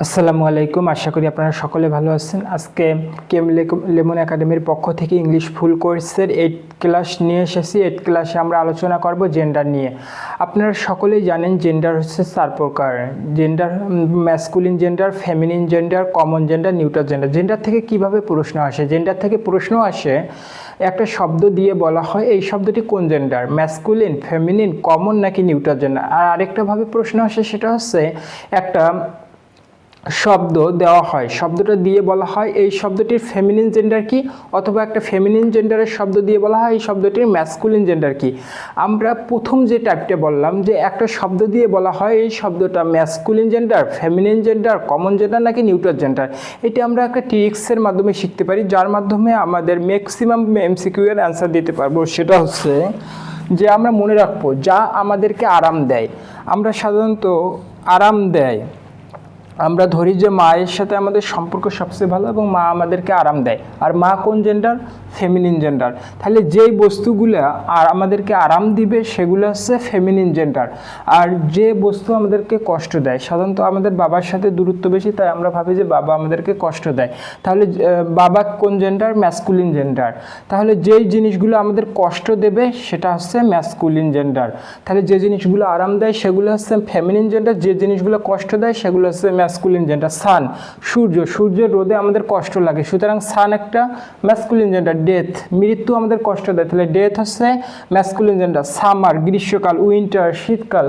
আসসালামু আলাইকুম, আশা করি আপনারা সকলে ভালো আছেন। আজকে কেম লেমন একাডেমির পক্ষ থেকে ইংলিশ ফুল কোর্সের 8 ক্লাস নিয়ে এসেছি। 8 ক্লাসে আমরা আলোচনা করব জেন্ডার নিয়ে। আপনারা সকলেই জানেন জেন্ডার হচ্ছে 4 প্রকার। Gender masculine gender, feminine gender, common gender, neutral gender. Gender থেকে কিভাবে প্রশ্ন আসে? জেন্ডার থেকে প্রশ্ন আসে একটা শব্দ দিয়ে বলা হয় এই শব্দটি কোন জেন্ডার, ম্যাসকুলিন, ফেমিনিন, কমন নাকি নিউট্রাল জেন্ডার। আর আরেকটাভাবে প্রশ্ন আসে, সেটা হচ্ছে একটা শব্দ দেওয়া হয়, শব্দটা দিয়ে বলা হয় এই শব্দটির ফেমিনিন জেন্ডার কি, অথবা একটা ফেমিনিন জেন্ডারের শব্দ দিয়ে বলা হয় এই শব্দটির ম্যাসকুলিন জেন্ডার কি। আমরা প্রথম যে টাইপটা বললাম যে একটা শব্দ দিয়ে বলা হয় এই শব্দটা masculine gender, feminine gender, common gender নাকি নিউট্রাল জেন্ডার। এটা আমরা একটা ট্রিক্সের মাধ্যমে শিখতে পারি, যার মাধ্যমে আমাদের ম্যাক্সিমাম এমসিকিউ এর অ্যান্সার দিতে পারবো। সেটা হচ্ছে যে আমরা মনে রাখবো যা আমাদেরকে আরাম দেয়। আমরা সাধারণত আরাম দেয়, আমরা ধরি যে মায়ের সাথে আমাদের সম্পর্ক সবচেয়ে ভালো এবং মা আমাদেরকে আরাম দেয়। আর মা কোন জেন্ডার? Feminine gender. তাহলে যেই বস্তুগুলো আর আমাদেরকে আরাম দিবে সেগুলো হচ্ছে ফেমিনিন জেন্ডার। আর যে বস্তু আমাদেরকে কষ্ট দেয়, সাধারণত আমাদের বাবার সাথে দূরত্ব বেশি, তাই আমরা ভাবি যে বাবা আমাদেরকে কষ্ট দেয়। তাহলে বাবা কোন জেন্ডার? Masculine gender. তাহলে যেই জিনিসগুলো আমাদের কষ্ট দেবে সেটা হচ্ছে ম্যাসকুলিন জেন্ডার। তাহলে যে জিনিসগুলো আরাম দেয় সেগুলো হচ্ছে ফেমিনিন জেন্ডার, যে জিনিসগুলো কষ্ট দেয় সেগুলো হচ্ছে ম্যাসকুলিন জেন্ডার। সান, সূর্যের রোদে আমাদের কষ্ট লাগে, সুতরাং সান একটা ম্যাসকুলিন জেন্ডার। ডেথ, মৃত্যু আমাদের কষ্ট দেয়, তাহলে ডেথ হচ্ছে ম্যাসকুলিন জেন্ডার। সামার, গ্রীষ্মকাল, উইন্টার, শীতকাল,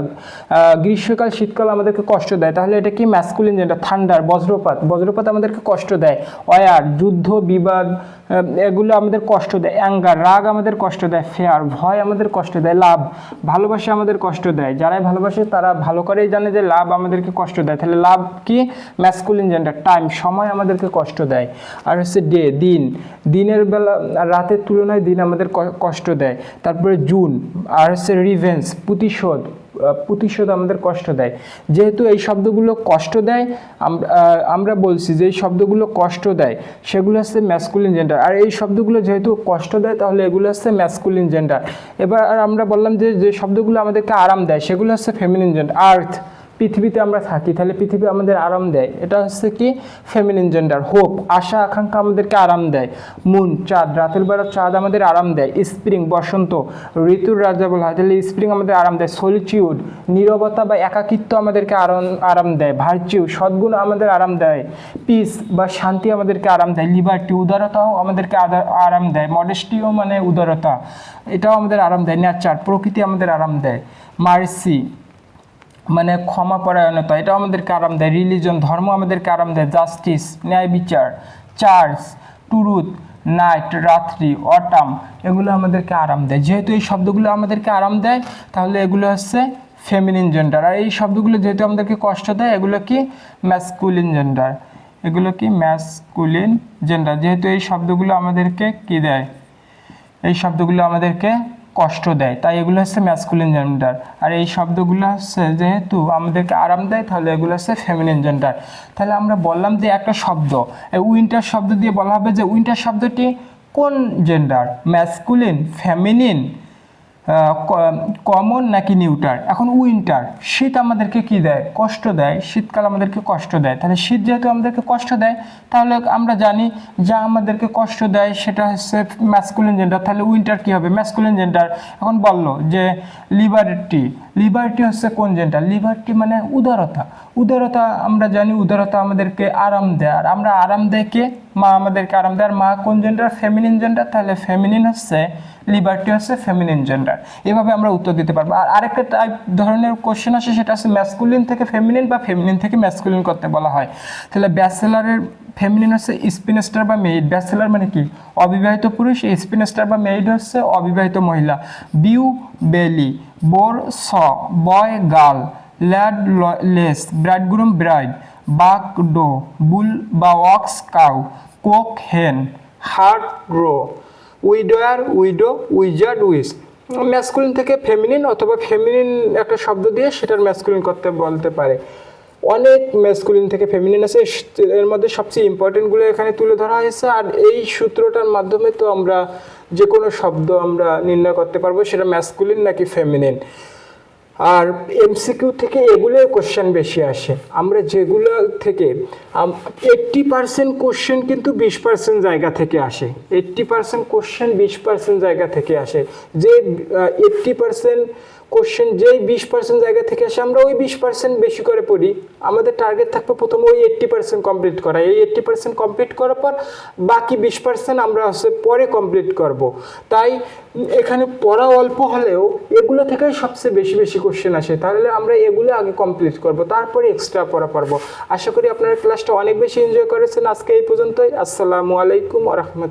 গ্রীষ্মকাল শীতকাল আমাদেরকে কষ্ট দেয়, তাহলে এটা কি? Masculine gender. থান্ডার, বজ্রপাত আমাদেরকে কষ্ট দেয়। ওয়ার, যুদ্ধ বিবাদ, এগুলো আমাদের কষ্ট দেয়। অ্যাঙ্গার, রাগ আমাদের কষ্ট দেয়। ফেয়ার, ভয় আমাদের কষ্ট দেয়। লাভ, ভালোবাসা আমাদের কষ্ট দেয়। যারাই ভালোবাসে তারা ভালো করেই জানে যে লাভ আমাদেরকে কষ্ট দেয়, তাহলে লাভ কি? Masculine gender. টাইম, সময় আমাদেরকে কষ্ট দেয়। আর হচ্ছে ডে, দিনের বেলা রাতের তুলনায় দিন আমাদের কষ্ট দেয়। তারপরে জুন। আর হচ্ছে রিভেঞ্জ, প্রতিশোধ আমাদের কষ্ট দেয়। যেহেতু এই শব্দগুলো কষ্ট দেয়, আমরা বলছি যে এই শব্দগুলো কষ্ট দেয় সেগুলো হচ্ছে ম্যাসকুলিন জেন্ডার। আর এই শব্দগুলো যেহেতু কষ্ট দেয় তাহলে এগুলো হচ্ছে ম্যাসকুলিন জেন্ডার। এবার আমরা বললাম যে যে শব্দগুলো আমাদেরকে আরাম দেয় সেগুলো হচ্ছে ফেমিনিন জেন্ডার। আর্থ, পৃথিবীতে আমরা থাকি, তাহলে পৃথিবী আমাদের আরাম দেয়, এটা হচ্ছে কি? Feminine gender. হোপ, আশা আকাঙ্ক্ষা আমাদেরকে আরাম দেয়। মুন, চাঁদ, রাতের বেলা চাঁদ আমাদের আরাম দেয়। স্প্রিং, বসন্ত, ঋতুর রাজা বলা হয়, তাহলে স্প্রিং আমাদের আরাম দেয়। সলিটিউড, নীরবতা বা একাকিত্ব আমাদেরকে আরাম দেয়। ভার্চিউ, সদ্গুণ আমাদের আরাম দেয়। পিস বা শান্তি আমাদেরকে আরাম দেয়। লিবার্টি, উদারতাও আমাদেরকে আরাম দেয়। মডেস্টিও মানে উদারতা, এটাও আমাদের আরাম দেয়। নেচার, প্রকৃতি আমাদের আরাম দেয়। মার্সি মানে ক্ষমাপরায়ণতা, এটাও আমাদেরকে আরাম দেয়। রিলিজন, ধর্ম আমাদেরকে আরাম দেয়। জাস্টিস, ন্যায় বিচার। চার্চ, টুরুথ, নাইট, রাত্রি। অটাম, এগুলো আমাদেরকে আরাম দেয়। যেহেতু এই শব্দগুলো আমাদেরকে আরাম দেয় তাহলে এগুলো হচ্ছে ফেমিনিন জেন্ডার। আর এই শব্দগুলো যেহেতু আমাদেরকে কষ্ট দেয় এগুলো কি? Masculine gender. এগুলো কি? Masculine gender. যেহেতু এই শব্দগুলো আমাদেরকে কি দেয়? এই শব্দগুলো আমাদেরকে কষ্ট দেয়, তাই এগুলো হচ্ছে ম্যাসকুলিন জেন্ডার। আর এই শব্দগুলো হচ্ছে যেহেতু আমাদেরকে আরাম দেয় তাহলে এগুলো হচ্ছে ফেমিনিন জেন্ডার। তাহলে আমরা বললাম যে একটা শব্দ, উইন্টার শব্দ দিয়ে বলা হবে যে উইন্টার শব্দটি কোন জেন্ডার? ম্যাসকুলিন, ফেমিনিন, কমন নাকি নিউট্রাল। এখন উইন্টার, শীত আমাদেরকে কি দেয়? কষ্ট দেয়। শীতকাল আমাদেরকে কষ্ট দেয়, তাহলে শীত যেহেতু আমাদেরকে কষ্ট দেয় তাহলে আমরা জানি যা আমাদেরকে কষ্ট দেয় সেটা হচ্ছে ম্যাসকুলিন জেন্ডার। তাহলে উইন্টার কি হবে? Masculine gender. এখন বললো যে লিবার্টি হচ্ছে কোন জেন্ডার? লিবার্টি মানে উদারতা আমরা জানি উদারতা আমাদেরকে আরাম দেয়। আর আমরা আরাম দেয় কে? মা আমাদেরকে আরাম দেয়। আর মা কোন জেন্ডার? Feminine gender. তাহলে ফেমিনিন হচ্ছে, লিবার্টি হচ্ছে ফেমিনিন জেন্ডার। এভাবে আমরা উত্তর দিতে পারবো। আর আরেকটা টাইপ ধরনের কোশ্চেন আসে, সেটা হচ্ছে ম্যাসকুলিন থেকে ফেমিনিন বা ফেমিনিন থেকে ম্যাসকুলিন করতে বলা হয়। তাহলে ব্যাচেলারের ফেমিনিন হচ্ছে স্পিনস্টার বা মেইড। ব্যাচেলার মানে কি? অবিবাহিত পুরুষ। স্পিনস্টার বা মেইড হচ্ছে অবিবাহিত মহিলা। Beau, belle. Boar, sow. Boy, girl. Lad, lass. Bridegroom, bride. Buck, doe. Bull বা ox, cow. Cock, hen. Hart, roe. Widower, widow. Wizard, witch. Masculine থেকে ফেমিনিন অথবা ফেমিনিন একটা শব্দ দিয়ে সেটার ম্যাসকুলিন করতে বলতে পারে। অনেক ম্যাসকুলিন থেকে ফেমিনিন আছে, এর মধ্যে সবচেয়ে ইম্পর্টেন্টগুলো এখানে তুলে ধরা হয়েছে। আর এই সূত্রটার মাধ্যমে তো আমরা যে কোনো শব্দ আমরা নির্ণয় করতে পারবো সেটা ম্যাসকুলিন নাকি ফেমিনিন। আর এমসিকিউ থেকে এগুলোই কোশ্চেন বেশি আসে। আমরা যেগুলো থেকে 80% কোশ্চেন কিন্তু 20% জায়গা থেকে আসে। 80% কোশ্চেন 20% জায়গা থেকে আসে। যে 80% কোশ্চেন যেই 20% জায়গা থেকে আসে আমরা ওই 20% বেশি করে পড়ি। আমাদের টার্গেট থাকবে প্রথমে ওই 80% কমপ্লিট করা। এই 80% কমপ্লিট করার পর বাকি 20% আমরা পরে কমপ্লিট করব। তাই এখানে পড়া অল্প হলেও এগুলো থেকেই সবচেয়ে বেশি বেশি কোশ্চেন আসে। তাহলে আমরা এগুলো আগে কমপ্লিট করব, তারপরে এক্সট্রা পড়া পারবো। আশা করি আপনারা ক্লাসটা অনেক বেশি এনজয় করেছেন। আজকে এই পর্যন্তই। আসসালামু আলাইকুম ওয়া রাহমাতুল্লাহ।